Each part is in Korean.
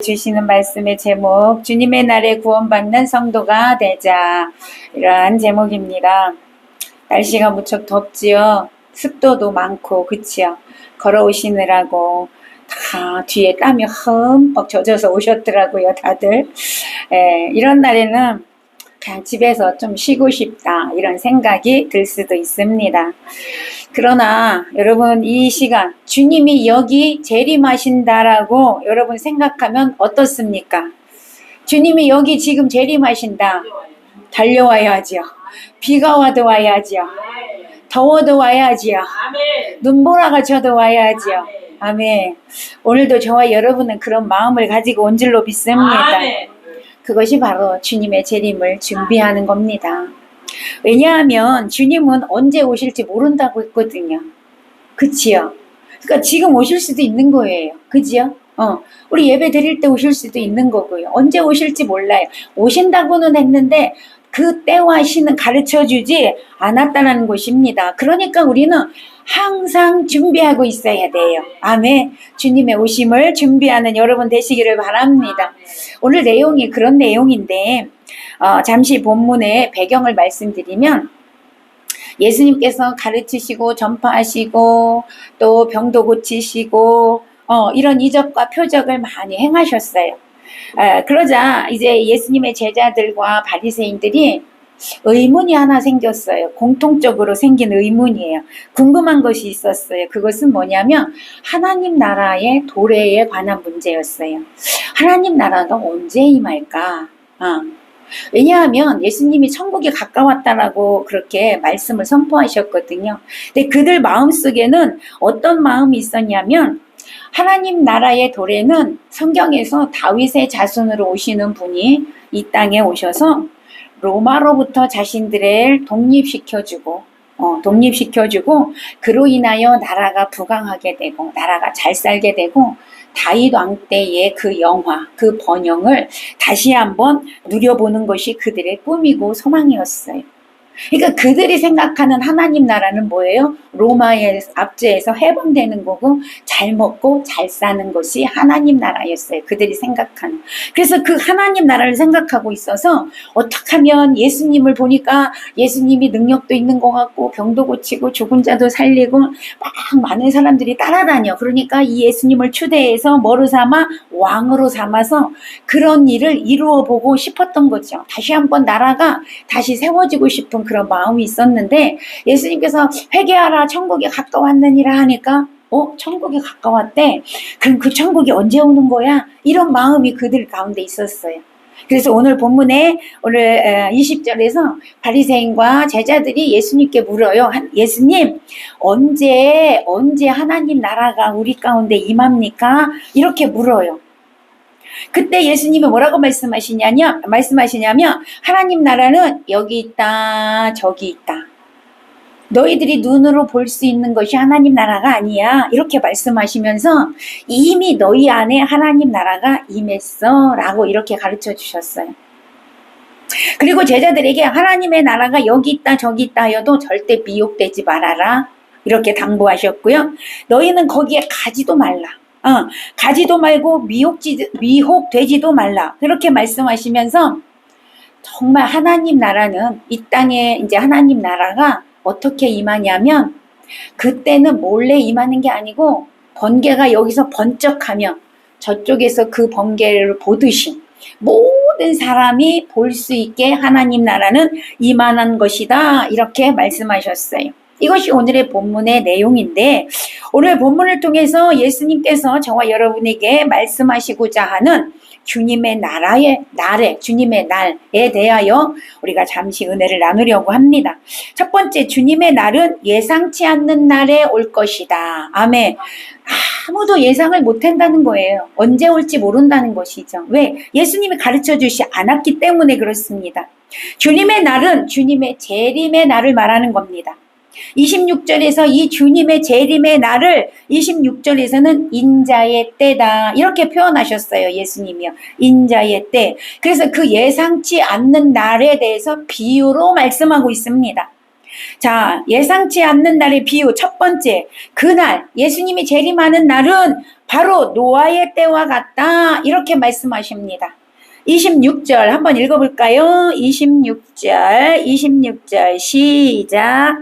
주시는 말씀의 제목, 주님의 날에 구원받는 성도가 되자, 이러한 제목입니다. 날씨가 무척 덥지요. 습도도 많고, 그치요? 걸어오시느라고 다 뒤에 땀이 흠뻑 젖어서 오셨더라고요, 다들. 이런 날에는 그냥 집에서 좀 쉬고 싶다, 이런 생각이 들 수도 있습니다. 그러나 여러분, 이 시간 주님이 여기 재림하신다라고 여러분 생각하면 어떻습니까? 주님이 여기 지금 재림하신다. 달려와야지요. 비가 와도 와야지요. 더워도 와야지요. 눈보라가 쳐도 와야지요. 아멘. 오늘도 저와 여러분은 그런 마음을 가지고 온 줄로 믿습니다. 그것이 바로 주님의 재림을 준비하는 겁니다. 왜냐하면 주님은 언제 오실지 모른다고 했거든요. 그치요? 그러니까 지금 오실 수도 있는 거예요. 그지요? 우리 예배 드릴 때 오실 수도 있는 거고요. 언제 오실지 몰라요. 오신다고는 했는데 그 때와 시는 가르쳐 주지 않았다는 것입니다. 그러니까 우리는 항상 준비하고 있어야 돼요. 아멘. 주님의 오심을 준비하는 여러분 되시기를 바랍니다. 오늘 내용이 그런 내용인데 잠시 본문의 배경을 말씀드리면, 예수님께서 가르치시고 전파하시고 또 병도 고치시고 이런 이적과 표적을 많이 행하셨어요. 그러자 이제 예수님의 제자들과 바리새인들이 의문이 하나 생겼어요. 공통적으로 생긴 의문이에요. 궁금한 것이 있었어요. 그것은 뭐냐면 하나님 나라의 도래에 관한 문제였어요. 하나님 나라가 언제 임할까? 왜냐하면 예수님이 천국이 가까웠다라고 그렇게 말씀을 선포하셨거든요. 근데 그들 마음속에는 어떤 마음이 있었냐면, 하나님 나라의 도래는 성경에서 다윗의 자손으로 오시는 분이 이 땅에 오셔서 로마로부터 자신들을 독립시켜주고 그로 인하여 나라가 부강하게 되고 나라가 잘 살게 되고 다윗 왕 때의 그 영화, 그 번영을 다시 한번 누려보는 것이 그들의 꿈이고 소망이었어요. 그러니까 그들이 생각하는 하나님 나라는 뭐예요? 로마의 압제에서 해방되는 거고 잘 먹고 잘 사는 것이 하나님 나라였어요. 그들이 생각하는. 그래서 그 하나님 나라를 생각하고 있어서 어떻게 하면 예수님을 보니까 예수님이 능력도 있는 것 같고 병도 고치고 죽은 자도 살리고 막 많은 사람들이 따라다녀. 그러니까 이 예수님을 추대해서 뭐로 삼아? 왕으로 삼아서 그런 일을 이루어 보고 싶었던 거죠. 다시 한번 나라가 다시 세워지고 싶은 그런 마음이 있었는데, 예수님께서 회개하라 천국이 가까웠느니라 하니까 천국이 가까웠대. 그럼 그 천국이 언제 오는 거야? 이런 마음이 그들 가운데 있었어요. 그래서 오늘 본문에 오늘 20절에서 바리새인과 제자들이 예수님께 물어요. 예수님, 언제 하나님 나라가 우리 가운데 임합니까? 이렇게 물어요. 그때 예수님이 뭐라고 말씀하시냐면 하나님 나라는 여기 있다 저기 있다. 너희들이 눈으로 볼 수 있는 것이 하나님 나라가 아니야. 이렇게 말씀하시면서 이미 너희 안에 하나님 나라가 임했어 라고 이렇게 가르쳐 주셨어요. 그리고 제자들에게 하나님의 나라가 여기 있다 저기 있다 하여도 절대 미혹되지 말아라 이렇게 당부하셨고요. 너희는 거기에 가지도 말라. 가지도 말고 미혹되지도 말라. 그렇게 말씀하시면서 정말 하나님 나라는 이 땅에 이제 하나님 나라가 어떻게 임하냐면 그때는 몰래 임하는 게 아니고 번개가 여기서 번쩍하며 저쪽에서 그 번개를 보듯이 모든 사람이 볼 수 있게 하나님 나라는 임하는 것이다. 이렇게 말씀하셨어요. 이것이 오늘의 본문의 내용인데, 오늘 본문을 통해서 예수님께서 저와 여러분에게 말씀하시고자 하는 주님의 주님의 날에 대하여 우리가 잠시 은혜를 나누려고 합니다. 첫 번째, 주님의 날은 예상치 않는 날에 올 것이다. 아멘. 아무도 예상을 못한다는 거예요. 언제 올지 모른다는 것이죠. 왜? 예수님이 가르쳐 주시 않았기 때문에 그렇습니다. 주님의 날은 주님의 재림의 날을 말하는 겁니다. 26절에서 이 주님의 재림의 날을 26절에서는 인자의 때다 이렇게 표현하셨어요. 예수님이요. 인자의 때. 그래서 그 예상치 않는 날에 대해서 비유로 말씀하고 있습니다. 자, 예상치 않는 날의 비유 첫 번째, 그날 예수님이 재림하는 날은 바로 노아의 때와 같다 이렇게 말씀하십니다. 26절 한번 읽어볼까요? 26절 시작.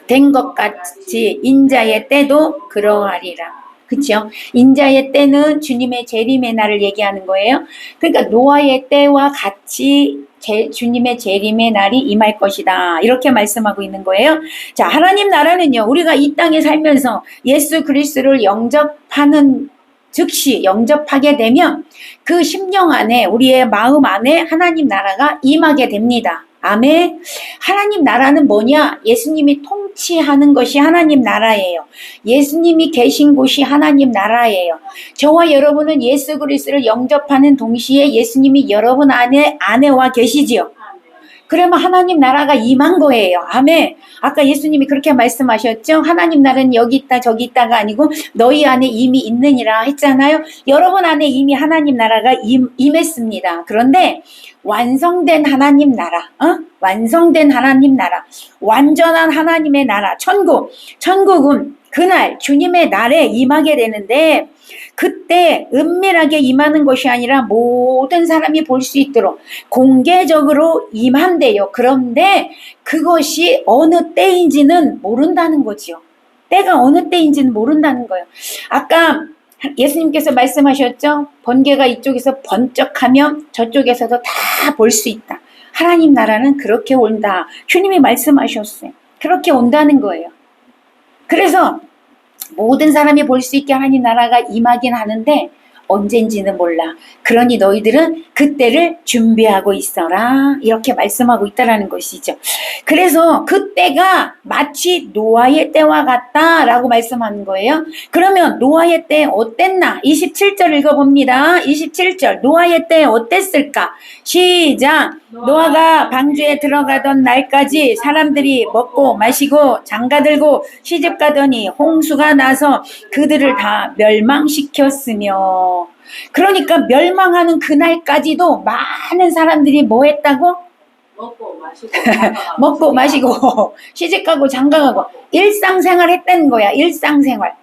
된 것 같이 인자의 때도 그러하리라. 그렇죠? 인자의 때는 주님의 재림의 날을 얘기하는 거예요. 그러니까 노아의 때와 같이 주님의 재림의 날이 임할 것이다 이렇게 말씀하고 있는 거예요. 자, 하나님 나라는요, 우리가 이 땅에 살면서 예수 그리스도를 영접하는 즉시 영접하게 되면 그 심령 안에 우리의 마음 안에 하나님 나라가 임하게 됩니다. 아멘. 하나님 나라는 뭐냐? 예수님이 통치하는 것이 하나님 나라예요. 예수님이 계신 곳이 하나님 나라예요. 저와 여러분은 예수 그리스도를 영접하는 동시에 예수님이 여러분 안에와 계시지요. 그러면 하나님 나라가 임한 거예요. 아멘. 아까 예수님이 그렇게 말씀하셨죠. 하나님 나라는 여기 있다 저기 있다가 아니고 너희 안에 이미 있느니라 했잖아요. 여러분 안에 이미 하나님 나라가 임했습니다. 그런데 완성된 하나님 나라, 완성된 하나님 나라, 완전한 하나님의 나라, 천국은 그날 주님의 날에 임하게 되는데 그때 은밀하게 임하는 것이 아니라 모든 사람이 볼 수 있도록 공개적으로 임한대요. 그런데 그것이 어느 때인지는 모른다는 거지요. 때가 어느 때인지는 모른다는 거예요. 아까 예수님께서 말씀하셨죠. 번개가 이쪽에서 번쩍하면 저쪽에서도 다 볼 수 있다. 하나님 나라는 그렇게 온다. 주님이 말씀하셨어요. 그렇게 온다는 거예요. 그래서 모든 사람이 볼 수 있게 하나님 나라가 임하긴 하는데 언젠지는 몰라. 그러니 너희들은 그때를 준비하고 있어라. 이렇게 말씀하고 있다라는 것이죠. 그래서 그때가 마치 노아의 때와 같다라고 말씀하는 거예요. 그러면 노아의 때 어땠나? 27절 읽어봅니다. 27절 노아의 때 어땠을까? 시작. 노아가 방주에 들어가던 날까지 사람들이 먹고 마시고 장가들고 시집가더니 홍수가 나서 그들을 다 멸망시켰으며. 그러니까 멸망하는 그날까지도 많은 사람들이 뭐 했다고? 먹고 마시고 시집가고 장가가고 일상생활 했다는 거야. 일상생활.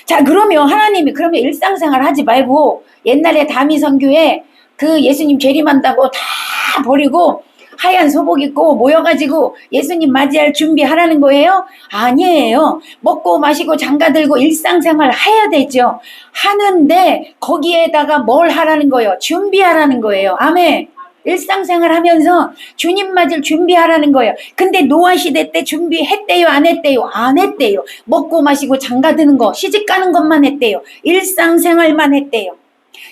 자, 그러면 하나님이 그러면 일상생활 하지 말고 옛날에 다미선교에 그 예수님 재림한다고 다 버리고 하얀 소복 입고 모여가지고 예수님 맞이할 준비하라는 거예요? 아니에요. 먹고 마시고 장가들고 일상생활 해야 되죠. 하는데 거기에다가 뭘 하라는 거예요? 준비하라는 거예요. 아멘. 일상생활 하면서 주님 맞을 준비하라는 거예요. 근데 노아 시대 때 준비했대요? 안 했대요? 안 했대요. 먹고 마시고 장가드는 거, 시집가는 것만 했대요. 일상생활만 했대요.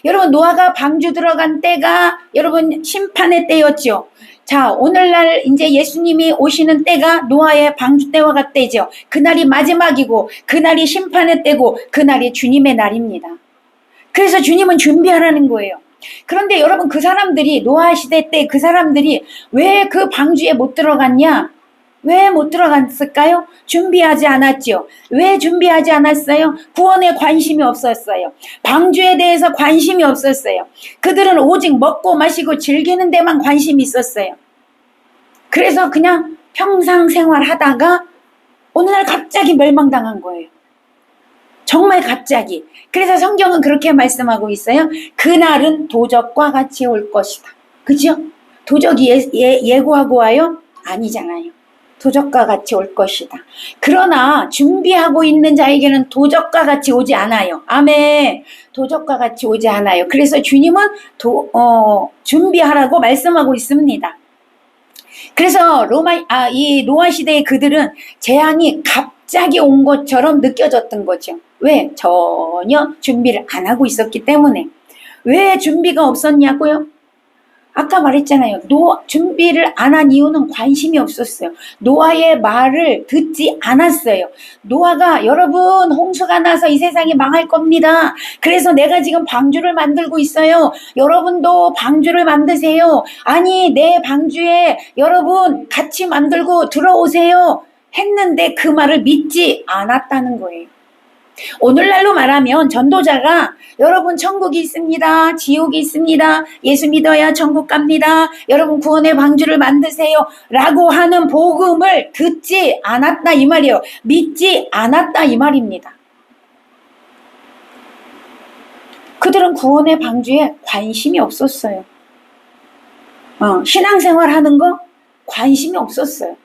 여러분, 노아가 방주 들어간 때가 여러분 심판의 때였죠. 자, 오늘날 이제 예수님이 오시는 때가 노아의 방주 때와 같대죠. 그날이 마지막이고 그날이 심판의 때고 그날이 주님의 날입니다. 그래서 주님은 준비하라는 거예요. 그런데 여러분, 그 사람들이 노아 시대 때 그 사람들이 왜 그 방주에 못 들어갔냐? 왜 못 들어갔을까요? 준비하지 않았죠. 왜 준비하지 않았어요? 구원에 관심이 없었어요. 방주에 대해서 관심이 없었어요. 그들은 오직 먹고 마시고 즐기는 데만 관심이 있었어요. 그래서 그냥 평상 생활하다가 어느 날 갑자기 멸망당한 거예요. 정말 갑자기. 그래서 성경은 그렇게 말씀하고 있어요. 그날은 도적과 같이 올 것이다. 그죠? 도적이 예고하고 와요? 아니잖아요. 도적과 같이 올 것이다. 그러나 준비하고 있는 자에게는 도적과 같이 오지 않아요. 아멘. 도적과 같이 오지 않아요. 그래서 주님은 준비하라고 말씀하고 있습니다. 그래서 이 노아 시대의 그들은 재앙이 갑자기 온 것처럼 느껴졌던 거죠. 왜? 전혀 준비를 안 하고 있었기 때문에. 왜 준비가 없었냐고요? 아까 말했잖아요. 준비를 안 한 이유는 관심이 없었어요. 노아의 말을 듣지 않았어요. 노아가 여러분 홍수가 나서 이 세상이 망할 겁니다. 그래서 내가 지금 방주를 만들고 있어요. 여러분도 방주를 만드세요. 아니 내 방주에 여러분 같이 만들고 들어오세요. 했는데 그 말을 믿지 않았다는 거예요. 오늘날로 말하면 전도자가 여러분 천국이 있습니다. 지옥이 있습니다. 예수 믿어야 천국 갑니다. 여러분 구원의 방주를 만드세요. 라고 하는 복음을 듣지 않았다 이 말이에요. 믿지 않았다 이 말입니다. 그들은 구원의 방주에 관심이 없었어요. 신앙생활 하는 거 관심이 없었어요.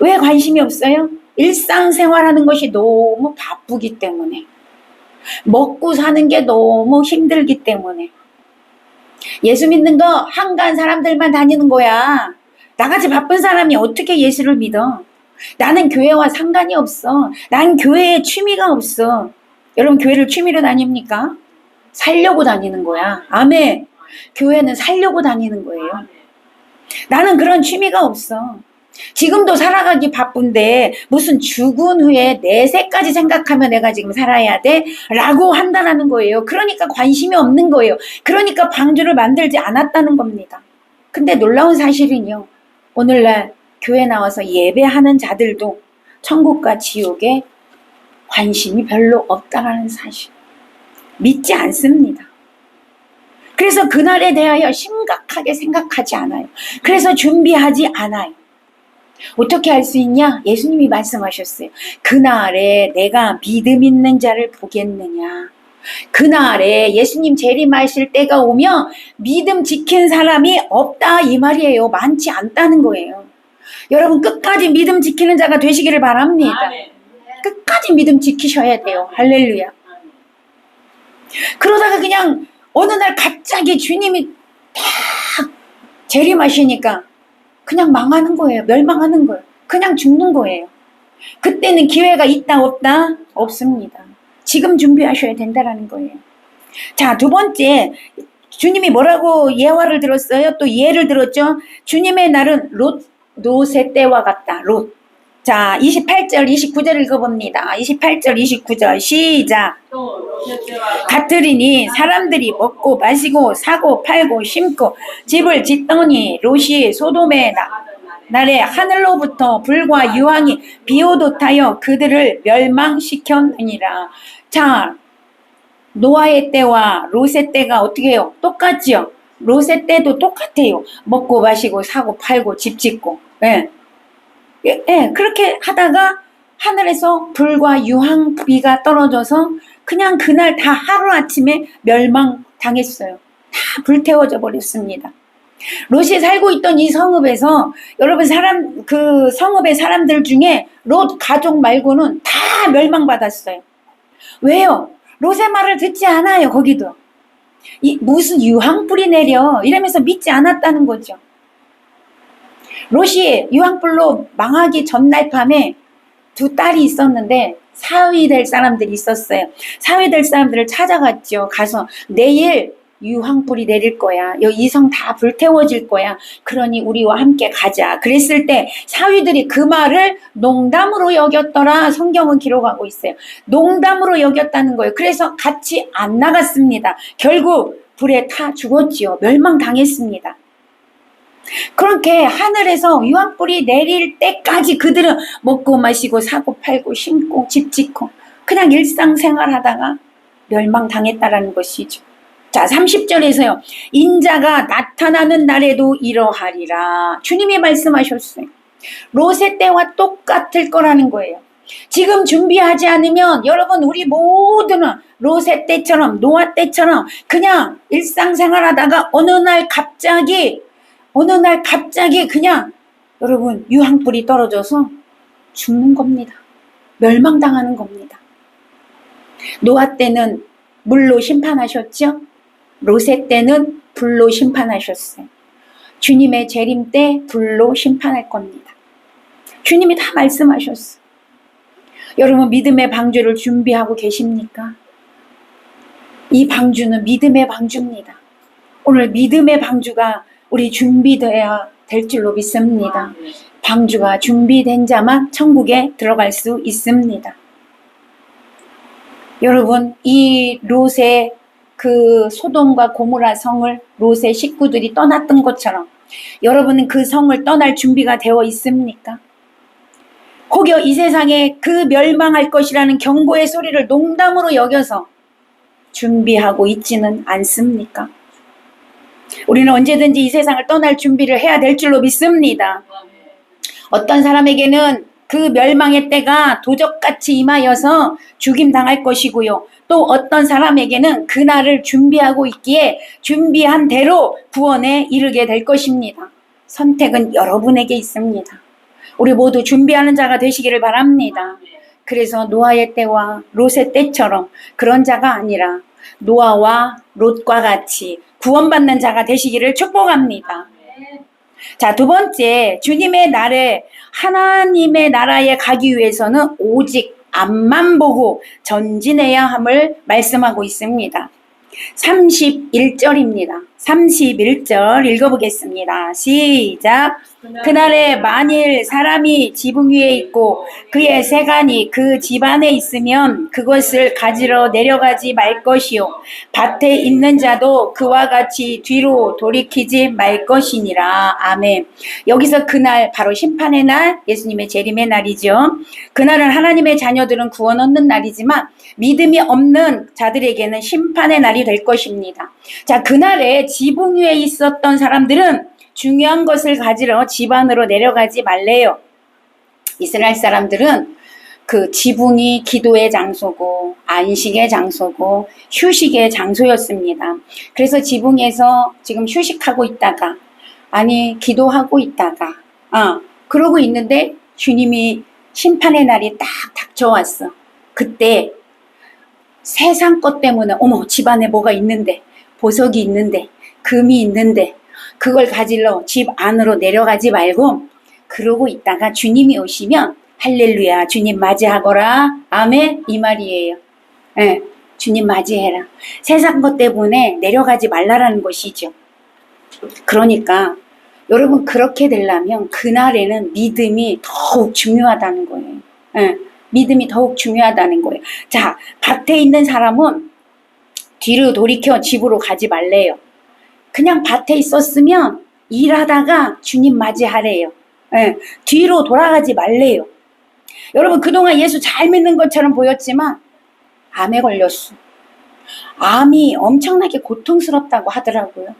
왜 관심이 없어요? 일상생활 하는 것이 너무 바쁘기 때문에, 먹고 사는 게 너무 힘들기 때문에. 예수 믿는 거 한가한 사람들만 다니는 거야. 나같이 바쁜 사람이 어떻게 예수를 믿어? 나는 교회와 상관이 없어. 난 교회에 취미가 없어. 여러분 교회를 취미로 다닙니까? 살려고 다니는 거야. 아멘. 교회는 살려고 다니는 거예요. 나는 그런 취미가 없어. 지금도 살아가기 바쁜데 무슨 죽은 후에 내세까지 생각하며 내가 지금 살아야 돼? 라고 한다는 거예요. 그러니까 관심이 없는 거예요. 그러니까 방주를 만들지 않았다는 겁니다. 근데 놀라운 사실은요. 오늘날 교회 나와서 예배하는 자들도 천국과 지옥에 관심이 별로 없다는 사실. 믿지 않습니다. 그래서 그날에 대하여 심각하게 생각하지 않아요. 그래서 준비하지 않아요. 어떻게 할 수 있냐? 예수님이 말씀하셨어요. 그날에 내가 믿음 있는 자를 보겠느냐. 그날에 예수님 재림하실 때가 오면 믿음 지킨 사람이 없다 이 말이에요. 많지 않다는 거예요. 여러분 끝까지 믿음 지키는 자가 되시기를 바랍니다. 끝까지 믿음 지키셔야 돼요. 할렐루야. 그러다가 그냥 어느 날 갑자기 주님이 딱 재림하시니까 그냥 망하는 거예요. 멸망하는 거예요. 그냥 죽는 거예요. 그때는 기회가 있다 없다? 없습니다. 지금 준비하셔야 된다는 거예요. 자, 두 번째, 주님이 뭐라고 예화를 들었어요? 또 예를 들었죠? 주님의 날은 롯의 때와 같다. 롯. 자, 28절, 29절 읽어봅니다. 28절, 29절 시작. 같으리니 사람들이 먹고 마시고 사고 팔고 심고 집을 짓더니 롯이 소돔의 날에 하늘로부터 불과 유황이 비오듯하여 그들을 멸망시켰느니라. 자, 노아의 때와 롯의 때가 어떻게 해요? 똑같지요? 롯의 때도 똑같아요. 먹고 마시고 사고 팔고 집 짓고. 예. 그렇게 하다가 하늘에서 불과 유황비가 떨어져서 그냥 그날 다 하루아침에 멸망당했어요. 다 불태워져 버렸습니다. 롯이 살고 있던 이 성읍에서 여러분 그 성읍의 사람들 중에 롯 가족 말고는 다 멸망받았어요. 왜요? 롯의 말을 듣지 않아요. 거기도 무슨 유황불이 내려 이러면서 믿지 않았다는 거죠. 롯이 유황불로 망하기 전날 밤에 두 딸이 있었는데 사위 될 사람들이 있었어요. 사위 될 사람들을 찾아갔죠. 가서 내일 유황불이 내릴 거야. 이 성 다 불태워질 거야. 그러니 우리와 함께 가자. 그랬을 때 사위들이 그 말을 농담으로 여겼더라. 성경은 기록하고 있어요. 농담으로 여겼다는 거예요. 그래서 같이 안 나갔습니다. 결국 불에 타 죽었지요. 멸망당했습니다. 그렇게 하늘에서 유황불이 내릴 때까지 그들은 먹고 마시고 사고 팔고 심고 집 짓고 그냥 일상생활 하다가 멸망당했다라는 것이죠. 자, 30절에서요. 인자가 나타나는 날에도 이러하리라. 주님이 말씀하셨어요. 롯의 때와 똑같을 거라는 거예요. 지금 준비하지 않으면 여러분 우리 모두는 롯의 때처럼 노아 때처럼 그냥 일상생활 하다가 어느 날 갑자기 그냥 여러분 유황불이 떨어져서 죽는 겁니다. 멸망당하는 겁니다. 노아 때는 물로 심판하셨죠? 롯의 때는 불로 심판하셨어요. 주님의 재림 때 불로 심판할 겁니다. 주님이 다 말씀하셨어요. 여러분 믿음의 방주를 준비하고 계십니까? 이 방주는 믿음의 방주입니다. 오늘 믿음의 방주가 우리 준비되어야 될 줄로 믿습니다. 방주가 준비된 자만 천국에 들어갈 수 있습니다. 여러분 이 롯의 그 소돔과 고모라 성을 롯의 식구들이 떠났던 것처럼 여러분은 그 성을 떠날 준비가 되어 있습니까? 혹여 이 세상에 그 멸망할 것이라는 경고의 소리를 농담으로 여겨서 준비하고 있지는 않습니까? 우리는 언제든지 이 세상을 떠날 준비를 해야 될 줄로 믿습니다. 어떤 사람에게는 그 멸망의 때가 도적같이 임하여서 죽임당할 것이고요. 또 어떤 사람에게는 그날을 준비하고 있기에 준비한 대로 구원에 이르게 될 것입니다. 선택은 여러분에게 있습니다. 우리 모두 준비하는 자가 되시기를 바랍니다. 그래서 노아의 때와 롯의 때처럼 그런 자가 아니라 노아와 롯과 같이 구원받는 자가 되시기를 축복합니다. 자, 두 번째, 주님의 날에 하나님의 나라에 가기 위해서는 오직 앞만 보고 전진해야 함을 말씀하고 있습니다. 31절입니다. 31절 읽어보겠습니다. 시작. 그날에 만일 사람이 지붕 위에 있고 그의 세간이 그 집안에 있으면 그것을 가지러 내려가지 말 것이요 밭에 있는 자도 그와 같이 뒤로 돌이키지 말 것이니라. 아멘. 여기서 그날 바로 심판의 날, 예수님의 재림의 날이죠. 그날은 하나님의 자녀들은 구원 얻는 날이지만 믿음이 없는 자들에게는 심판의 날이 될 것입니다. 자, 그날에 지붕 위에 있었던 사람들은 중요한 것을 가지러 집 안으로 내려가지 말래요. 이스라엘 사람들은 그 지붕이 기도의 장소고 안식의 장소고 휴식의 장소였습니다. 그래서 지붕에서 지금 휴식하고 있다가 아니 기도하고 있다가 그러고 있는데 주님이 심판의 날이 딱 닥쳐왔어. 그때 세상 것 때문에 어머 집안에 뭐가 있는데 보석이 있는데 금이 있는데 그걸 가지러 집 안으로 내려가지 말고 그러고 있다가 주님이 오시면 할렐루야 주님 맞이하거라 아멘 이 말이에요. 네, 주님 맞이해라. 세상 것 때문에 내려가지 말라라는 것이죠. 그러니까 여러분 그렇게 되려면 그날에는 믿음이 더욱 중요하다는 거예요. 네, 믿음이 더욱 중요하다는 거예요. 자, 밭에 있는 사람은 뒤로 돌이켜 집으로 가지 말래요. 그냥 밭에 있었으면 일하다가 주님 맞이하래요. 네, 뒤로 돌아가지 말래요. 여러분 그동안 예수 잘 믿는 것처럼 보였지만 암에 걸렸어. 암이 엄청나게 고통스럽다고 하더라고요.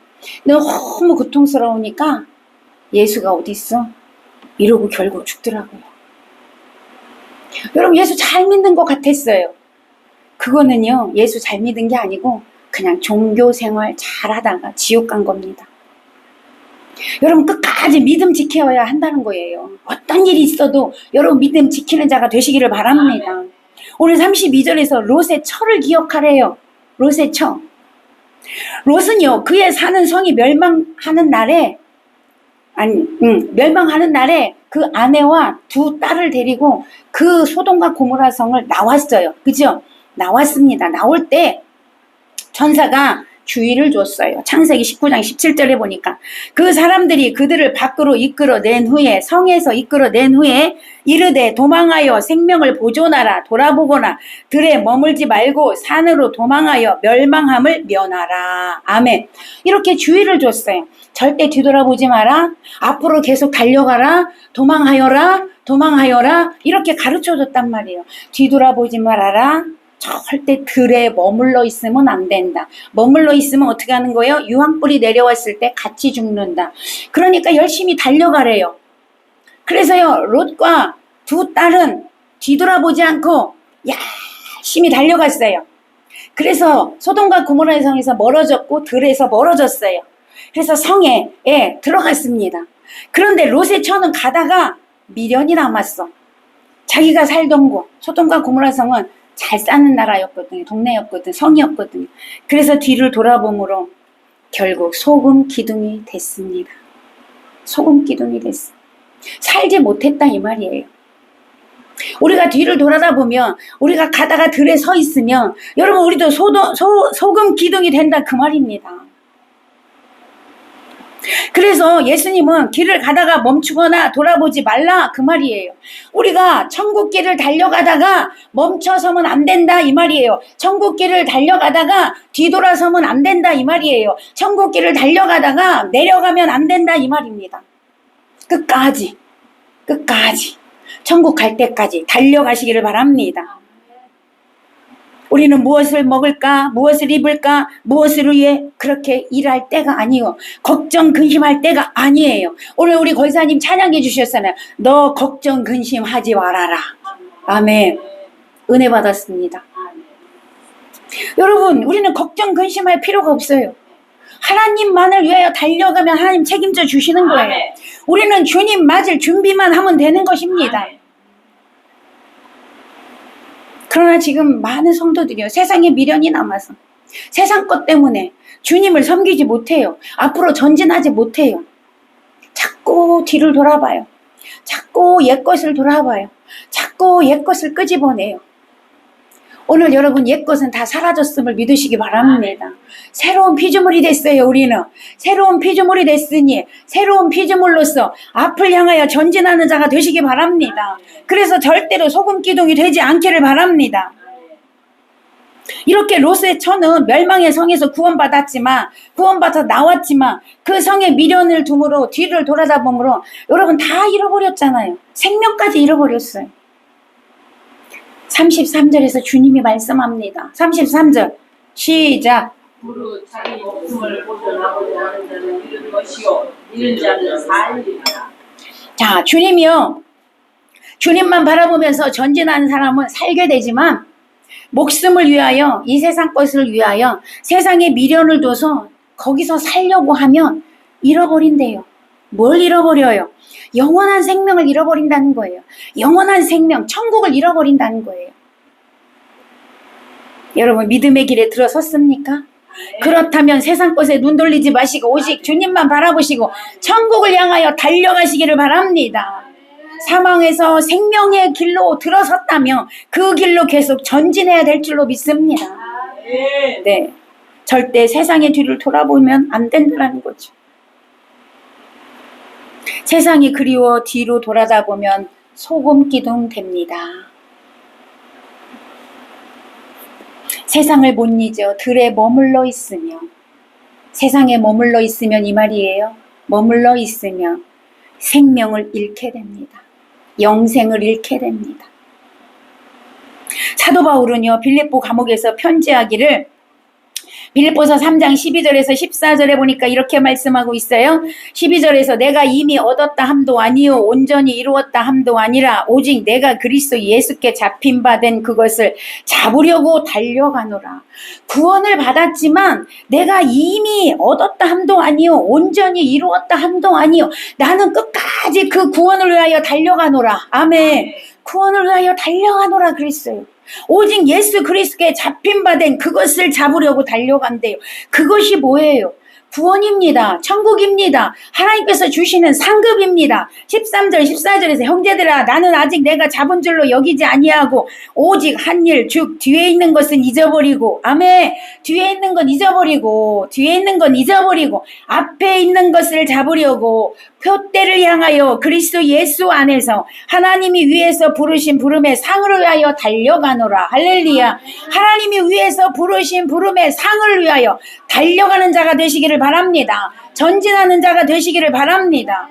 너무 고통스러우니까 예수가 어디 있어? 이러고 결국 죽더라고요. 여러분 예수 잘 믿는 것 같았어요. 그거는요 예수 잘 믿은 게 아니고 그냥 종교 생활 잘 하다가 지옥 간 겁니다. 여러분 끝까지 믿음 지켜야 한다는 거예요. 어떤 일이 있어도 여러분 믿음 지키는 자가 되시기를 바랍니다. 오늘 32절에서 롯의 처를 기억하래요. 롯의 처. 롯은요 그의 사는 성이 멸망하는 날에 그 아내와 두 딸을 데리고 그 소돔과 고모라 성을 나왔어요. 그죠? 나왔습니다. 나올 때 천사가 주의를 줬어요. 창세기 19장 17절에 보니까 그 사람들이 그들을 밖으로 이끌어낸 후에 성에서 이끌어낸 후에 이르되 도망하여 생명을 보존하라. 돌아보거나 들에 머물지 말고 산으로 도망하여 멸망함을 면하라. 아멘. 이렇게 주의를 줬어요. 절대 뒤돌아보지 마라. 앞으로 계속 달려가라. 도망하여라. 이렇게 가르쳐줬단 말이에요. 뒤돌아보지 말아라. 절대 들에 머물러 있으면 안 된다. 머물러 있으면 어떻게 하는 거예요? 유황불이 내려왔을 때 같이 죽는다. 그러니까 열심히 달려가래요. 그래서요 롯과 두 딸은 뒤돌아보지 않고 열심히 달려갔어요. 그래서 소돔과 고모라의 성에서 멀어졌고 들에서 멀어졌어요. 그래서 성에 들어갔습니다. 그런데 롯의 처는 가다가 미련이 남았어. 자기가 살던 곳 소돔과 고모라 성은 잘 사는 나라였거든요. 동네였거든. 성이었거든요. 그래서 뒤를 돌아보므로 결국 소금 기둥이 됐습니다. 소금 기둥이 됐어. 살지 못했다 이 말이에요. 우리가 뒤를 돌아다보면 우리가 가다가 들에 서 있으면 여러분 우리도 소금 기둥이 된다 그 말입니다. 그래서 예수님은 길을 가다가 멈추거나 돌아보지 말라 그 말이에요. 우리가 천국길을 달려가다가 멈춰서면 안 된다 이 말이에요. 천국길을 달려가다가 뒤돌아서면 안 된다 이 말이에요. 천국길을 달려가다가 내려가면 안 된다 이 말입니다. 끝까지 천국 갈 때까지 달려가시기를 바랍니다. 우리는 무엇을 먹을까, 무엇을 입을까, 무엇을 위해 그렇게 일할 때가 아니요. 걱정 근심할 때가 아니에요. 오늘 우리 권사님 찬양해 주셨잖아요. 너 걱정 근심하지 말아라. 아멘. 은혜 받았습니다. 여러분, 우리는 걱정 근심할 필요가 없어요. 하나님만을 위하여 달려가면 하나님 책임져 주시는 거예요. 우리는 주님 맞을 준비만 하면 되는 것입니다. 그러나 지금 많은 성도들이요, 세상에 미련이 남아서 세상 것 때문에 주님을 섬기지 못해요. 앞으로 전진하지 못해요. 자꾸 뒤를 돌아봐요. 자꾸 옛것을 돌아봐요. 자꾸 옛것을 끄집어내요. 오늘 여러분, 옛것은 다 사라졌음을 믿으시기 바랍니다. 새로운 피조물이 됐어요. 우리는 새로운 피조물이 됐으니 새로운 피조물로서 앞을 향하여 전진하는 자가 되시기 바랍니다. 그래서 절대로 소금 기둥이 되지 않기를 바랍니다. 이렇게 롯의 처는 멸망의 성에서 구원받아 나왔지만 그 성에 미련을 둠으로 뒤를 돌아다보므로 여러분 다 잃어버렸잖아요. 생명까지 잃어버렸어요. 33절에서 주님이 말씀합니다. 33절 시작. 무릇 자기 목숨을 보존하고자 하는 자는 잃은 것이요 잃은 자는 살리리라. 자, 주님이요, 주님만 바라보면서 전진하는 사람은 살게 되지만 목숨을 위하여, 이 세상 것을 위하여 세상에 미련을 둬서 거기서 살려고 하면 잃어버린대요. 뭘 잃어버려요? 영원한 생명을 잃어버린다는 거예요. 영원한 생명, 천국을 잃어버린다는 거예요. 여러분, 믿음의 길에 들어섰습니까? 그렇다면 세상 것에 눈 돌리지 마시고 오직 주님만 바라보시고 천국을 향하여 달려가시기를 바랍니다. 사망에서 생명의 길로 들어섰다면 그 길로 계속 전진해야 될 줄로 믿습니다. 네, 절대 세상의 뒤를 돌아보면 안 된다는 거죠. 세상이 그리워 뒤로 돌아다 보면 소금 기둥 됩니다. 세상을 못 잊어 들에 머물러 있으며, 세상에 머물러 있으면 이 말이에요. 머물러 있으면 생명을 잃게 됩니다. 영생을 잃게 됩니다. 사도 바울은요, 빌립보 감옥에서 편지하기를 빌립보서 3장 12절에서 14절에 보니까 이렇게 말씀하고 있어요. 12절에서 내가 이미 얻었다 함도 아니요 온전히 이루었다 함도 아니라 오직 내가 그리스도 예수께 잡힌 바 된 그것을 잡으려고 달려가노라. 구원을 받았지만 내가 이미 얻었다 함도 아니요 온전히 이루었다 함도 아니요, 나는 끝까지 그 구원을 위하여 달려가노라. 아멘. 구원을 위하여 달려가노라 그랬어요. 오직 예수 그리스도께 잡힌 바 된 그것을 잡으려고 달려간대요. 그것이 뭐예요? 구원입니다. 천국입니다. 하나님께서 주시는 상급입니다. 13절 14절에서 형제들아 나는 아직 내가 잡은 줄로 여기지 아니하고 오직 한 일 즉 뒤에 있는 것은 잊어버리고, 아멘, 뒤에 있는 건 잊어버리고 앞에 있는 것을 잡으려고 표대를 향하여 그리스도 예수 안에서 하나님이 위에서 부르신 부름의 상을 위하여 달려가노라. 할렐루야. 하나님이 위에서 부르신 부름의 상을 위하여 달려가는 자가 되시기를 바랍니다. 전진하는 자가 되시기를 바랍니다.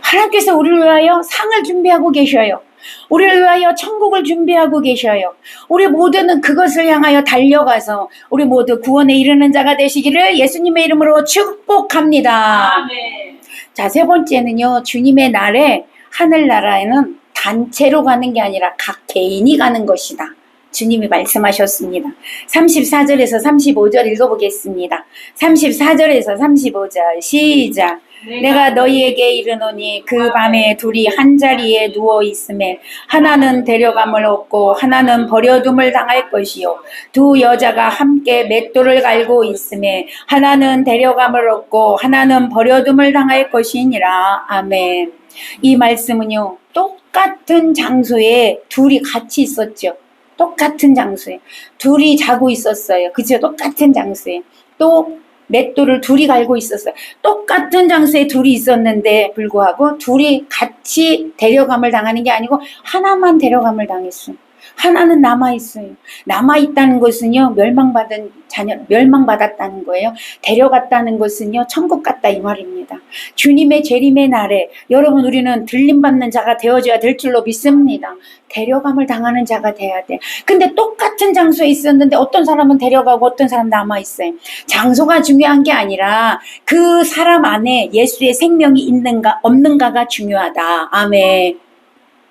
하나님께서 우리를 위하여 상을 준비하고 계셔요. 우리를 위하여 천국을 준비하고 계셔요. 우리 모두는 그것을 향하여 달려가서 우리 모두 구원에 이르는 자가 되시기를 예수님의 이름으로 축복합니다. 아멘. 자, 세 번째는요, 주님의 날에 하늘나라에는 단체로 가는 게 아니라 각 개인이 가는 것이다. 주님이 말씀하셨습니다. 34절에서 35절 읽어보겠습니다. 34절에서 35절 시작. 내가 너희에게 이르노니 그 밤에 둘이 한자리에 누워 있음에 하나는 데려감을 얻고 하나는 버려둠을 당할 것이요 두 여자가 함께 맷돌을 갈고 있음에 하나는 데려감을 얻고 하나는 버려둠을 당할 것이니라. 아멘. 이 말씀은요, 똑같은 장소에 둘이 같이 있었죠. 똑같은 장소에 둘이 자고 있었어요. 그죠? 똑같은 장소에 또 맷돌을 둘이 갈고 있었어요. 똑같은 장소에 둘이 있었는데 불구하고 둘이 같이 데려감을 당하는 게 아니고 하나만 데려감을 당했어요. 하나는 남아있어요. 남아있다는 것은요, 멸망받은 자녀, 멸망받았다는 거예요. 데려갔다는 것은요, 천국 갔다 이 말입니다. 주님의 재림의 날에 여러분 우리는 들림받는 자가 되어줘야 될 줄로 믿습니다. 데려감을 당하는 자가 돼야 돼. 근데 똑같은 장소에 있었는데 어떤 사람은 데려가고 어떤 사람 남아있어요. 장소가 중요한 게 아니라 그 사람 안에 예수의 생명이 있는가 없는가가 중요하다. 아멘.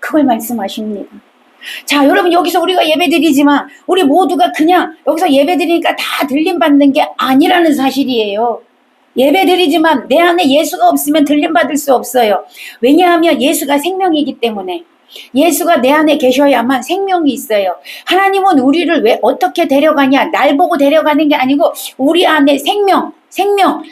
그걸 말씀하십니다. 자, 여러분 여기서 우리가 예배드리지만 우리 모두가 그냥 여기서 예배드리니까 다 들림받는 게 아니라는 사실이에요. 예배드리지만 내 안에 예수가 없으면 들림받을 수 없어요. 왜냐하면 예수가 생명이기 때문에. 예수가 내 안에 계셔야만 생명이 있어요. 하나님은 우리를 왜 어떻게 데려가냐, 날 보고 데려가는 게 아니고 우리 안에 생명,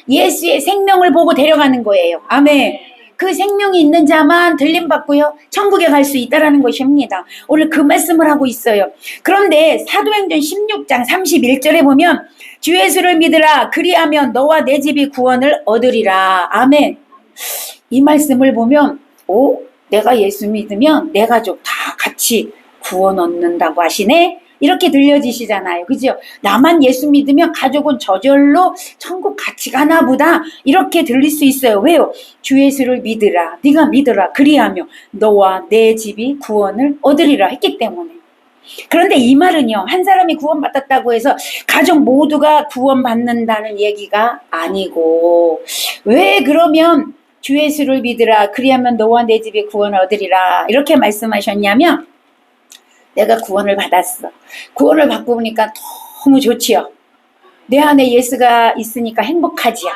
예수의 생명을 보고 데려가는 거예요. 아멘. 그 생명이 있는 자만 들림받고요, 천국에 갈 수 있다라는 것입니다. 오늘 그 말씀을 하고 있어요. 그런데 사도행전 16장 31절에 보면 주 예수를 믿으라, 그리하면 너와 내 집이 구원을 얻으리라. 아멘. 이 말씀을 보면 내가 예수 믿으면 내 가족 다 같이 구원 얻는다고 하시네? 이렇게 들려지시잖아요. 그죠? 나만 예수 믿으면 가족은 저절로 천국 같이 가나 보다. 이렇게 들릴 수 있어요. 왜요? 주 예수를 믿으라. 네가 믿으라. 그리하며 너와 내 집이 구원을 얻으리라 했기 때문에. 그런데 이 말은요, 한 사람이 구원받았다고 해서 가족 모두가 구원받는다는 얘기가 아니고, 왜 그러면 주 예수를 믿으라, 그리하면 너와 내 집이 구원을 얻으리라 이렇게 말씀하셨냐면, 내가 구원을 받았어. 구원을 받고 보니까 너무 좋지요. 내 안에 예수가 있으니까 행복하지요.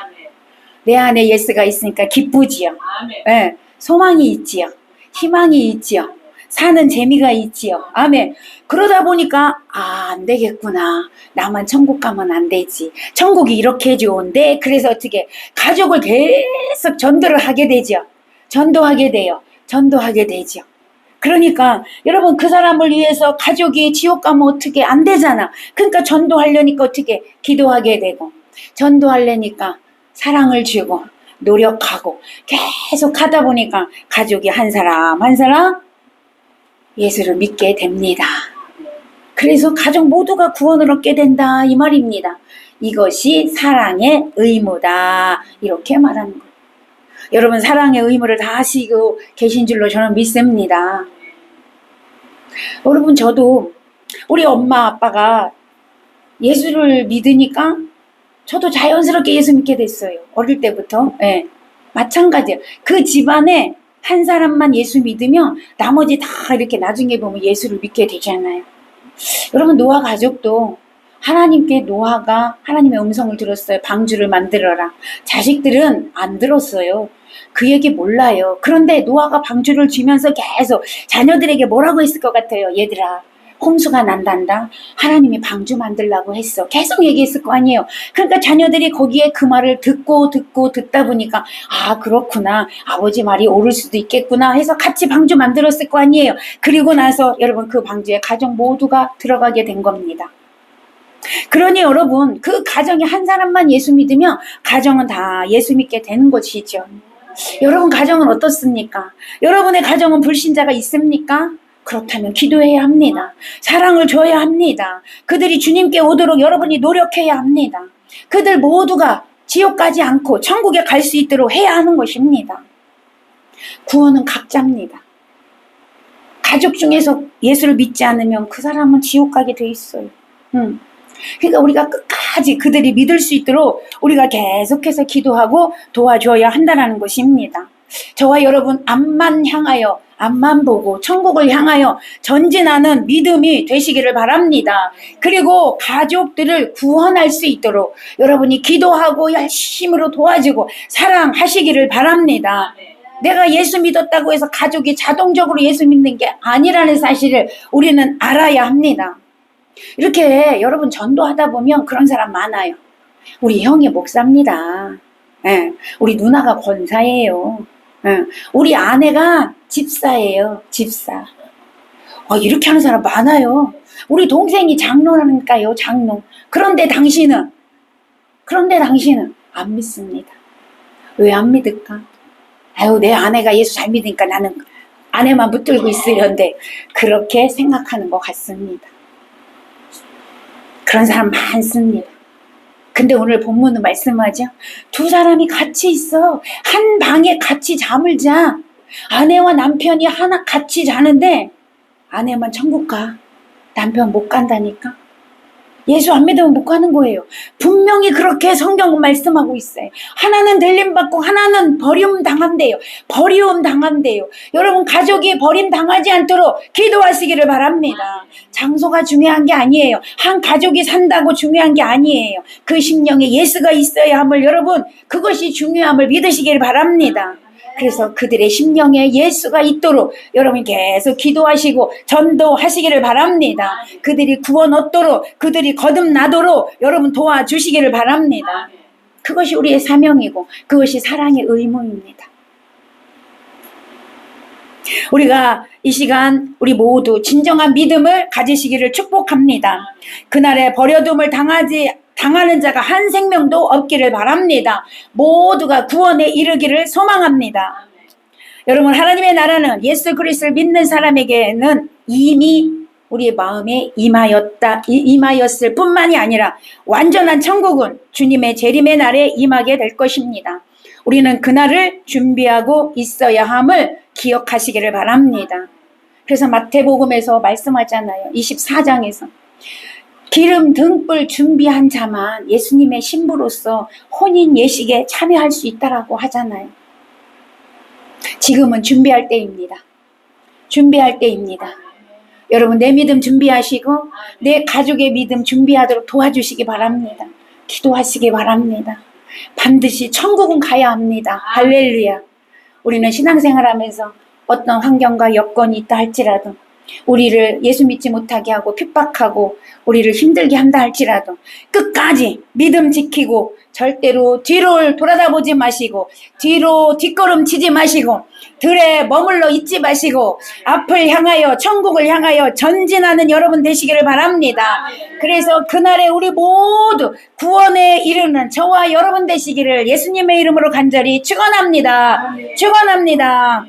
내 안에 예수가 있으니까 기쁘지요. 네, 소망이 있지요. 희망이 있지요. 사는 재미가 있지요. 아멘. 그러다 보니까 안 되겠구나. 나만 천국 가면 안 되지. 천국이 이렇게 좋은데, 그래서 어떻게 가족을 계속 전도를 하게 되죠. 전도하게 되죠. 그러니까 여러분 그 사람을 위해서 가족이 지옥 가면 어떻게 안 되잖아. 그러니까 전도하려니까 어떻게 기도하게 되고, 전도하려니까 사랑을 주고 노력하고 계속 하다 보니까 가족이 한 사람 한 사람 예수를 믿게 됩니다. 그래서 가족 모두가 구원을 얻게 된다 이 말입니다. 이것이 사랑의 의무다 이렇게 말하는 거예요. 여러분 사랑의 의무를 다 하시고 계신 줄로 저는 믿습니다. 여러분 저도 우리 엄마 아빠가 예수를 믿으니까 저도 자연스럽게 예수 믿게 됐어요. 어릴 때부터. 네. 마찬가지예요. 그 집안에 한 사람만 예수 믿으면 나머지 다 이렇게 나중에 보면 예수를 믿게 되잖아요. 여러분 노아 가족도 하나님께 노아가 하나님의 음성을 들었어요. 방주를 만들어라. 자식들은 안 들었어요. 그 얘기 몰라요. 그런데 노아가 방주를 쥐면서 계속 자녀들에게 뭐라고 했을 것 같아요. 얘들아, 홍수가 난단다. 하나님이 방주 만들라고 했어. 계속 얘기했을 거 아니에요. 그러니까 자녀들이 거기에 그 말을 듣다 보니까 아 그렇구나. 아버지 말이 옳을 수도 있겠구나 해서 같이 방주 만들었을 거 아니에요. 그리고 나서 여러분 그 방주에 가족 모두가 들어가게 된 겁니다. 그러니 여러분 그 가정에 한 사람만 예수 믿으면 가정은 다 예수 믿게 되는 것이죠. 여러분 가정은 어떻습니까? 여러분의 가정은 불신자가 있습니까? 그렇다면 기도해야 합니다. 사랑을 줘야 합니다. 그들이 주님께 오도록 여러분이 노력해야 합니다. 그들 모두가 지옥 가지 않고 천국에 갈 수 있도록 해야 하는 것입니다. 구원은 각자입니다. 가족 중에서 예수를 믿지 않으면 그 사람은 지옥 가게 돼 있어요. 그러니까 우리가 끝까지 그들이 믿을 수 있도록 우리가 계속해서 기도하고 도와줘야 한다는 것입니다. 저와 여러분 앞만 향하여, 앞만 보고 천국을 향하여 전진하는 믿음이 되시기를 바랍니다. 그리고 가족들을 구원할 수 있도록 여러분이 기도하고 열심으로 도와주고 사랑하시기를 바랍니다. 내가 예수 믿었다고 해서 가족이 자동적으로 예수 믿는 게 아니라는 사실을 우리는 알아야 합니다. 이렇게 여러분 전도하다 보면 그런 사람 많아요. 우리 형이 목사입니다. 네. 우리 누나가 권사예요. 네. 우리 아내가 집사예요. 집사. 이렇게 하는 사람 많아요. 우리 동생이 장로라니까요. 장로. 그런데 당신은 안 믿습니다. 왜 안 믿을까? 아유 내 아내가 예수 잘 믿으니까 나는 아내만 붙들고 있으려는데 그렇게 생각하는 것 같습니다. 그런 사람 많습니다. 근데 오늘 본문은 말씀하죠. 두 사람이 같이 있어. 한 방에 같이 잠을 자. 아내와 남편이 하나 같이 자는데 아내만 천국 가. 남편 못 간다니까. 예수 안 믿으면 못 가는 거예요. 분명히 그렇게 성경은 말씀하고 있어요. 하나는 들림받고 하나는 버림당한대요. 버림당한대요. 여러분 가족이 버림당하지 않도록 기도하시기를 바랍니다. 장소가 중요한 게 아니에요. 한 가족이 산다고 중요한 게 아니에요. 그 심령에 예수가 있어야 함을 여러분 그것이 중요함을 믿으시기를 바랍니다. 그래서 그들의 심령에 예수가 있도록 여러분 계속 기도하시고 전도하시기를 바랍니다. 그들이 구원 얻도록 그들이 거듭나도록 여러분 도와주시기를 바랍니다. 그것이 우리의 사명이고 그것이 사랑의 의무입니다. 우리가 이 시간 우리 모두 진정한 믿음을 가지시기를 축복합니다. 그날에 버려둠을 당하는 자가 한 생명도 없기를 바랍니다. 모두가 구원에 이르기를 소망합니다. 여러분 하나님의 나라는 예수 그리스도를 믿는 사람에게는 이미 우리의 마음에 임하였을 뿐만이 아니라 완전한 천국은 주님의 재림의 날에 임하게 될 것입니다. 우리는 그날을 준비하고 있어야 함을 기억하시기를 바랍니다. 그래서 마태복음에서 말씀하잖아요. 24장에서 기름 등불 준비한 자만 예수님의 신부로서 혼인 예식에 참여할 수 있다라고 하잖아요. 지금은 준비할 때입니다. 준비할 때입니다. 여러분 내 믿음 준비하시고 내 가족의 믿음 준비하도록 도와주시기 바랍니다. 기도하시기 바랍니다. 반드시 천국은 가야 합니다. 할렐루야. 우리는 신앙생활하면서 어떤 환경과 여건이 있다 할지라도 우리를 예수 믿지 못하게 하고 핍박하고 우리를 힘들게 한다 할지라도 끝까지 믿음 지키고 절대로 뒤를 돌아다보지 마시고 뒤로 뒷걸음치지 마시고 들에 머물러 있지 마시고 앞을 향하여 천국을 향하여 전진하는 여러분 되시기를 바랍니다. 그래서 그날에 우리 모두 구원에 이르는 저와 여러분 되시기를 예수님의 이름으로 간절히 축원합니다. 축원합니다.